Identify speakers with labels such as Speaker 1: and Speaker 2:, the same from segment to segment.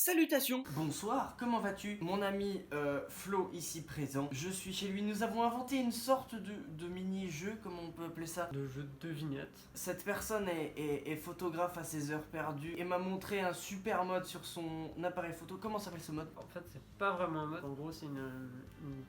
Speaker 1: Salutations. Bonsoir, comment vas-tu? Mon ami Flo ici présent, je suis chez lui. Nous avons inventé une sorte de mini-jeu, comment on peut appeler ça?
Speaker 2: De jeu de devinette.
Speaker 1: Cette personne est photographe à ses heures perdues et m'a montré un super mode sur son appareil photo. Comment s'appelle ce mode?
Speaker 2: En fait, c'est pas vraiment un mode. En gros, c'est une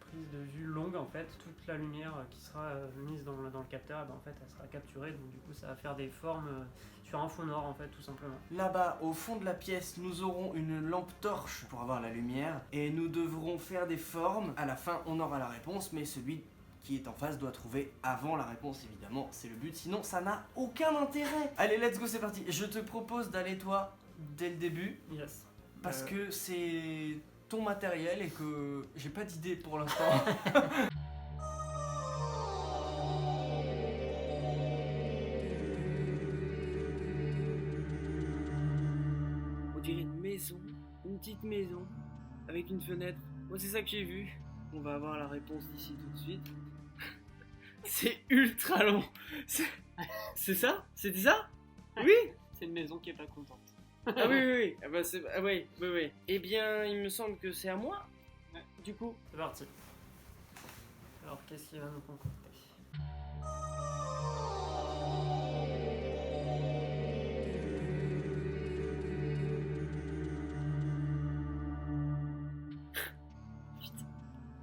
Speaker 2: prise de vue longue en fait. Toute la lumière qui sera mise dans le capteur, en fait, elle sera capturée. Donc du coup, ça va faire des formes sur un fond noir en fait, tout simplement.
Speaker 1: Là-bas, au fond de la pièce, nous aurons une lampe torche pour avoir la lumière et nous devrons faire des formes. À la fin, on aura la réponse, mais celui qui est en face doit trouver avant la réponse, évidemment, c'est le but, sinon ça n'a aucun intérêt. Allez, let's go, c'est parti. Je te propose d'aller toi dès le début,
Speaker 2: Yes.
Speaker 1: parce que c'est ton matériel et que j'ai pas d'idée pour l'instant. On dirait une maison, une petite maison, avec une fenêtre. Moi, c'est ça que j'ai vu. On va avoir la réponse d'ici tout de suite. C'est ultra long. C'est ça? C'était ça? Oui?
Speaker 2: C'est une maison qui est pas contente.
Speaker 1: Ah oui, oui, oui. Ah bah c'est... Ah oui, oui, oui. Eh bien, il me semble que c'est à moi.
Speaker 2: Ouais.
Speaker 1: Du coup.
Speaker 2: C'est parti. Alors, qu'est-ce qu'il va nous concocter?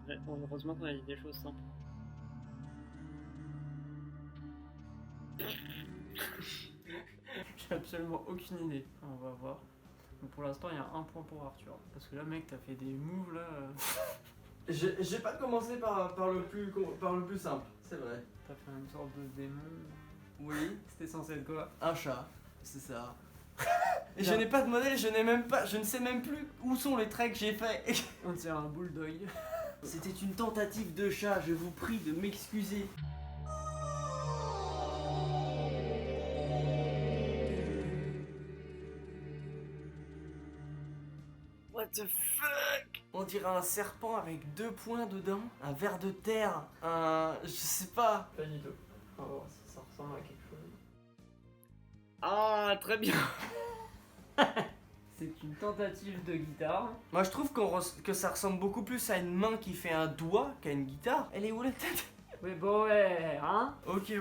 Speaker 2: Ouais, bon, heureusement qu'on a dit des choses simples. J'ai absolument aucune idée. On va voir. Donc pour l'instant, il y a un point pour Arthur. Parce que là, mec, t'as fait des moves là.
Speaker 1: J'ai pas commencé par le plus simple, c'est vrai.
Speaker 2: T'as fait une sorte de démon.
Speaker 1: Oui.
Speaker 2: C'était censé être quoi?
Speaker 1: Un chat, c'est ça. Et je n'ai pas de modèle, je ne sais même plus où sont les traits que j'ai faits.
Speaker 2: On dirait un bulldog.
Speaker 1: C'était une tentative de chat, je vous prie de m'excuser. What the fuck? On dirait un serpent avec 2 points dedans, un ver de terre, je sais pas.
Speaker 2: Pas du tout. On va voir si ça ressemble à quelque chose.
Speaker 1: Ah, très bien.
Speaker 2: C'est une tentative de guitare.
Speaker 1: Moi je trouve que ça ressemble beaucoup plus à une main qui fait un doigt qu'à une guitare. Elle est où la tête?
Speaker 2: Oui, bon, ouais, hein?
Speaker 1: Ok,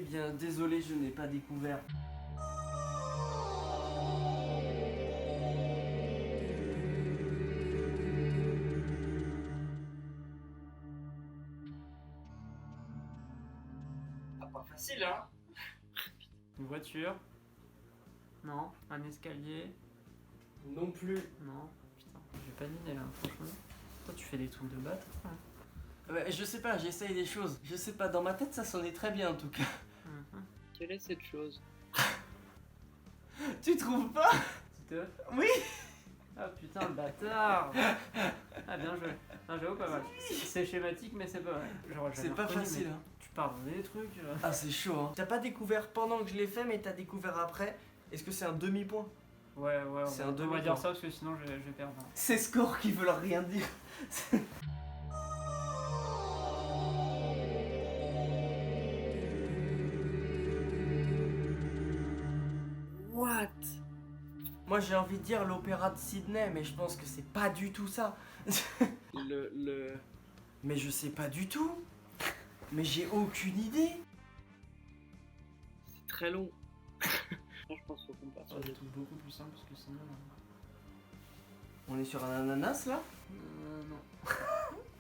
Speaker 1: bien désolé, je n'ai pas découvert. Ah, pas facile, hein?
Speaker 2: Une voiture. Non. Un escalier.
Speaker 1: Non plus.
Speaker 2: Non. Putain, j'ai pas d'idée là, franchement. Toi, tu fais des trucs de battre.
Speaker 1: Ouais, je sais pas, j'essaye des choses. Je sais pas, dans ma tête ça sonnait très bien en tout cas.
Speaker 2: Quelle est cette chose?
Speaker 1: Tu trouves pas?
Speaker 2: Petite œuf.
Speaker 1: Oui.
Speaker 2: Ah putain, le bâtard. Ah, bien joué. Ah, j'avoue, pas mal. C'est schématique, mais c'est pas mal. Genre,
Speaker 1: C'est pas facile, hein.
Speaker 2: Tu parles des trucs.
Speaker 1: Ah, c'est chaud, hein. T'as pas découvert pendant que je l'ai fait, mais t'as découvert après. Est-ce que c'est un demi-point?
Speaker 2: Ouais,
Speaker 1: C'est
Speaker 2: on
Speaker 1: un
Speaker 2: va
Speaker 1: demi-point.
Speaker 2: dire ça parce que sinon je vais perdre.
Speaker 1: Ces scores qui veulent rien dire. What? Moi j'ai envie de dire l'opéra de Sydney, mais je pense que c'est pas du tout ça. Mais je sais pas du tout. Mais j'ai aucune idée. C'est très long.
Speaker 2: Je pense qu'on part sur des trucs beaucoup plus simples parce que sinon.
Speaker 1: On est sur un ananas là?
Speaker 2: Non.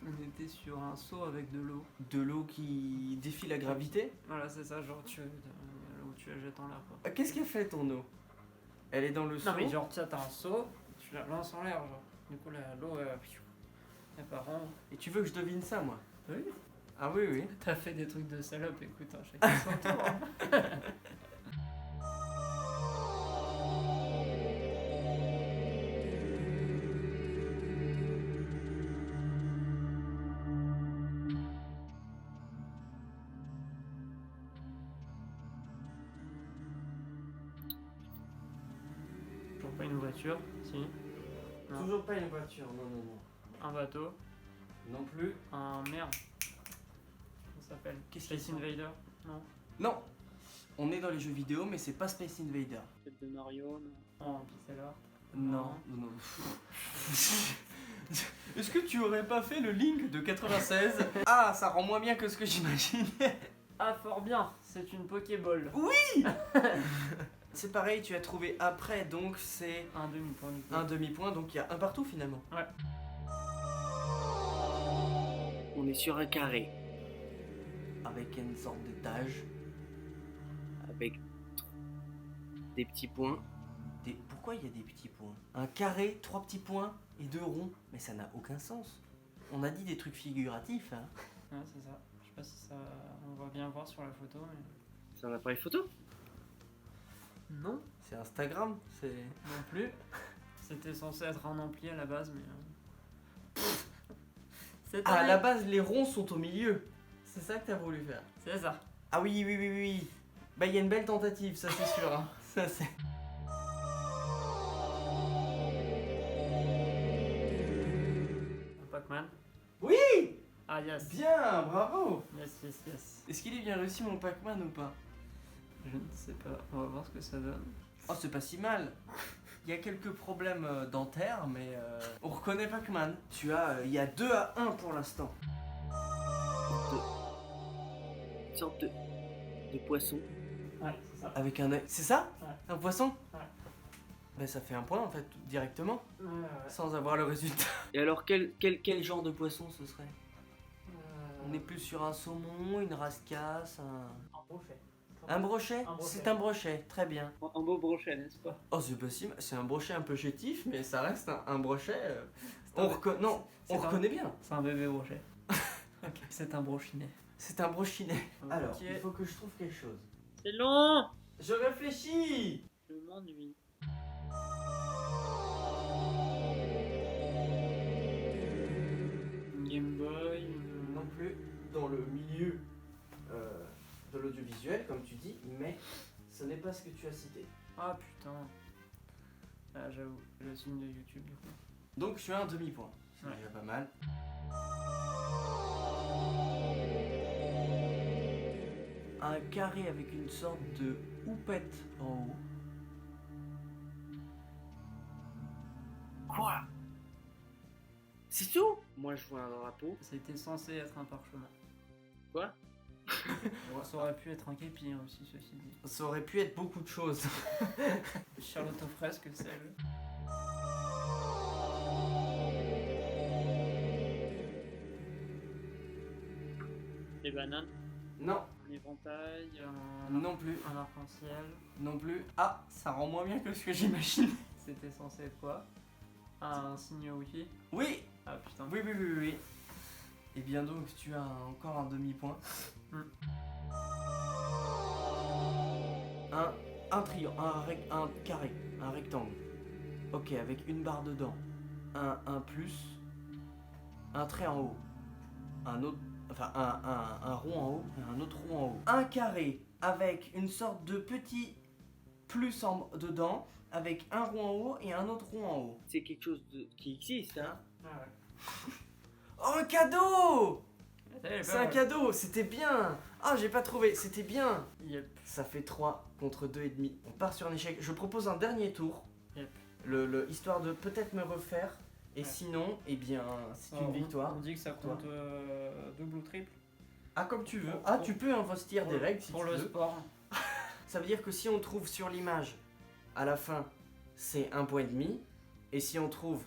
Speaker 2: On était sur un seau avec de l'eau.
Speaker 1: De l'eau qui défie la gravité?
Speaker 2: Voilà, c'est ça, genre où tu la jettes en l'air quoi.
Speaker 1: Qu'est-ce qu'elle fait ton eau? Elle est dans le seau?
Speaker 2: Non mais genre tiens, t'as un seau, tu la lances en l'air genre. Du coup l'eau elle part en.
Speaker 1: Et tu veux que je devine ça moi?
Speaker 2: Oui.
Speaker 1: Ah oui, oui.
Speaker 2: T'as fait des trucs de salope, écoute, hein, chacun son tour. Hein. Toujours pas une voiture, si. Non.
Speaker 1: Toujours pas une voiture, non.
Speaker 2: Un bateau.
Speaker 1: Non plus.
Speaker 2: Un merde. Comment ça s'appelle?
Speaker 1: Qu'est-ce
Speaker 2: Space
Speaker 1: qu'ils sont?
Speaker 2: Invader? Non.
Speaker 1: Non. On est dans les jeux vidéo, mais c'est pas Space Invader.
Speaker 2: Peut-être de Mario, non. Oh, un pixel art.
Speaker 1: Non. Est-ce que tu aurais pas fait le Link de 96? Ah, ça rend moins bien que ce que j'imaginais.
Speaker 2: Ah, fort bien, c'est une Pokéball.
Speaker 1: C'est pareil, tu as trouvé après, donc c'est
Speaker 2: Un demi-point du coup.
Speaker 1: un demi-point, donc il y a un partout finalement.
Speaker 2: Ouais.
Speaker 1: On est sur un carré. Avec une sorte d'étage. Avec des petits points. Pourquoi il y a des petits points? Un carré, 3 petits points et 2 ronds. Mais ça n'a aucun sens. On a dit des trucs figuratifs, hein.
Speaker 2: Ouais, c'est ça. Je sais pas si ça. On va bien voir sur la photo, mais.
Speaker 1: C'est un appareil photo?
Speaker 2: Non,
Speaker 1: C'est Instagram? C'est...
Speaker 2: non plus. C'était censé être un ampli à la base, mais. C'est
Speaker 1: Ah, à la base, les ronds sont au milieu. C'est ça que t'as voulu faire?
Speaker 2: C'est ça.
Speaker 1: Ah oui, oui, oui, oui. Bah, il y a une belle tentative, ça c'est sûr. Hein. Ça c'est...
Speaker 2: Un Pac-Man.
Speaker 1: Oui!
Speaker 2: Ah, yes.
Speaker 1: Bien, bravo!
Speaker 2: Yes, yes, yes.
Speaker 1: Est-ce qu'il est bien réussi mon Pac-Man ou pas?
Speaker 2: Je ne sais pas. On va voir ce que ça donne.
Speaker 1: Oh, c'est pas si mal. Il y a quelques problèmes dentaires, mais on reconnaît Pac-Man. Il y a 2 à 1 pour l'instant. Une sorte de poisson
Speaker 2: Ouais, c'est ça.
Speaker 1: avec un œil. C'est ça?
Speaker 2: Ouais.
Speaker 1: Un poisson?
Speaker 2: Ouais.
Speaker 1: Ben ça fait un point en fait, directement,
Speaker 2: Ouais.
Speaker 1: sans avoir le résultat. Et alors, quel genre de poisson ce serait? On est plus sur un saumon, une rascasse,
Speaker 2: Un brochet.
Speaker 1: un brochet?
Speaker 2: Un brochet.
Speaker 1: C'est un brochet, très bien.
Speaker 2: Un beau brochet, n'est-ce pas?
Speaker 1: Oh, c'est pas si mal. C'est un brochet un peu chétif, mais ça reste un brochet.
Speaker 2: C'est un-
Speaker 1: Non, on
Speaker 2: c'est un-
Speaker 1: reconnaît bien.
Speaker 2: C'est un bébé brochet. C'est un brochinet.
Speaker 1: C'est un brochinet.
Speaker 2: Ok.
Speaker 1: Alors, il faut que je trouve quelque chose.
Speaker 2: C'est long.
Speaker 1: Je réfléchis.
Speaker 2: Je m'ennuie. Une Game Boy, une...
Speaker 1: Non plus dans le milieu de l'audiovisuel, comme tu dis, mais ce n'est pas ce que tu as cité.
Speaker 2: Ah putain. Ah j'avoue, le signe de YouTube du coup.
Speaker 1: Donc tu as un demi-point. C'est
Speaker 2: Ouais.
Speaker 1: déjà pas mal. Un carré avec une sorte de houppette en haut. Quoi? C'est tout? Moi je vois un drapeau.
Speaker 2: C'était censé être un parchemin.
Speaker 1: Quoi?
Speaker 2: Ça aurait pu être un képi hein, aussi, ceci dit.
Speaker 1: Ça aurait pu être beaucoup de choses.
Speaker 2: Charlotte aux fraises que sais-je. Des bananes,
Speaker 1: Non,
Speaker 2: un éventail,
Speaker 1: non plus,
Speaker 2: un arc-en-ciel.
Speaker 1: non plus. Ah, ça rend moins bien que ce que j'imagine.
Speaker 2: C'était censé être quoi? Un signe wifi.
Speaker 1: Oui,
Speaker 2: Ah putain.
Speaker 1: oui, oui, oui, oui, oui. Et bien donc tu as encore un demi-point.
Speaker 2: Hmm.
Speaker 1: Un triangle, un carré, un rectangle. Ok, avec une barre dedans. Un plus, un trait en haut. Un autre, enfin un rond en haut et un autre rond en haut. Un carré avec une sorte de petit plus dedans, avec un rond en haut et un autre rond en haut. C'est quelque chose qui existe, hein?
Speaker 2: Ah ouais.
Speaker 1: Oh, un cadeau!
Speaker 2: Elle est
Speaker 1: C'est
Speaker 2: pas
Speaker 1: un
Speaker 2: mal.
Speaker 1: cadeau, c'était bien! Ah, j'ai pas trouvé, c'était bien!
Speaker 2: Yep.
Speaker 1: Ça fait 3 contre 2 et demi. On part sur un échec. Je propose un dernier tour.
Speaker 2: Yep.
Speaker 1: Histoire de peut-être me refaire. Et
Speaker 2: Ouais.
Speaker 1: sinon, eh bien, c'est une victoire.
Speaker 2: On dit que ça compte double ou triple.
Speaker 1: Ah, comme tu veux.
Speaker 2: Pour-
Speaker 1: Ah,
Speaker 2: pour-
Speaker 1: tu peux investir des règles si
Speaker 2: pour
Speaker 1: tu
Speaker 2: le
Speaker 1: veux.
Speaker 2: sport.
Speaker 1: Ça veut dire que si on trouve sur l'image, à la fin, c'est 1,5 point. Et si on trouve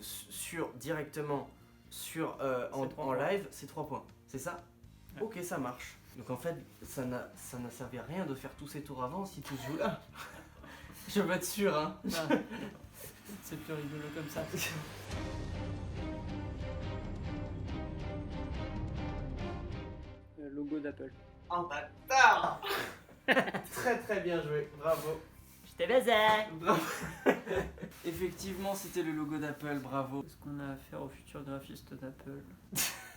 Speaker 1: directement sur, en
Speaker 2: 3 points.
Speaker 1: live, c'est 3 points. C'est ça?
Speaker 2: Ouais.
Speaker 1: Ok, ça marche. Donc en fait, ça n'a servi à rien de faire tous ces tours avant si tu joues là. Je veux être sûr, hein.
Speaker 2: Ah. C'est plus rigolo comme ça. Le logo d'Apple.
Speaker 1: Oh bâtard. Très très bien joué, bravo.
Speaker 2: Je t'ai baisé.
Speaker 1: Bravo. Effectivement, c'était le logo d'Apple, bravo.
Speaker 2: Qu'est-ce qu'on a à faire au futur graphiste d'Apple?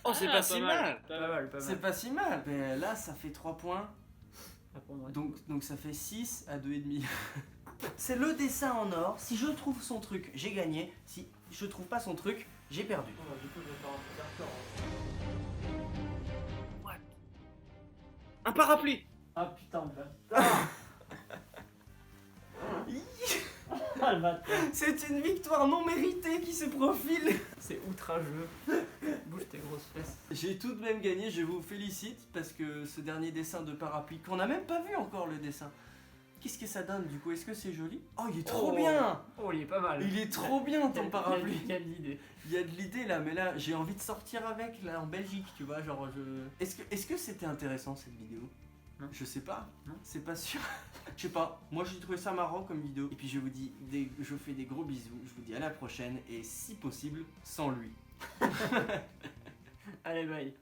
Speaker 1: Oh, c'est
Speaker 2: Ah,
Speaker 1: pas si mal.
Speaker 2: Pas mal, pas mal.
Speaker 1: C'est pas si mal. Mais là, ça fait 3 points.
Speaker 2: Ah, pour moi.
Speaker 1: Donc ça fait 6 à 2,5. C'est le dessin en or. Si je trouve son truc, j'ai gagné. Si je trouve pas son truc, j'ai perdu.
Speaker 2: Oh, bah, du coup, je vais faire un truc hardcore, hein.
Speaker 1: Un parapluie.
Speaker 2: Ah putain, bâtard. Ah, le bâtard.
Speaker 1: C'est une victoire non méritée qui se profile.
Speaker 2: C'est outrageux. Bouge tes grosses fesses.
Speaker 1: J'ai tout de même gagné, je vous félicite, parce que ce dernier dessin de parapluie, qu'on n'a même pas vu encore le dessin, qu'est-ce que ça donne du coup? Est-ce que c'est joli? Oh, il est trop bien.
Speaker 2: Oh, il est pas mal.
Speaker 1: Il est trop bien ton parapluie.
Speaker 2: Il y a de l'idée.
Speaker 1: Il y a de l'idée là, mais là j'ai envie de sortir avec là en Belgique, tu vois, genre je... Est-ce que c'était intéressant cette vidéo?
Speaker 2: Non.
Speaker 1: Je sais pas,
Speaker 2: Non.
Speaker 1: c'est pas sûr. Je sais pas, moi j'ai trouvé ça marrant comme vidéo. Et puis je vous dis, je fais des gros bisous, je vous dis à la prochaine, et si possible, sans lui.
Speaker 2: Allez, bye.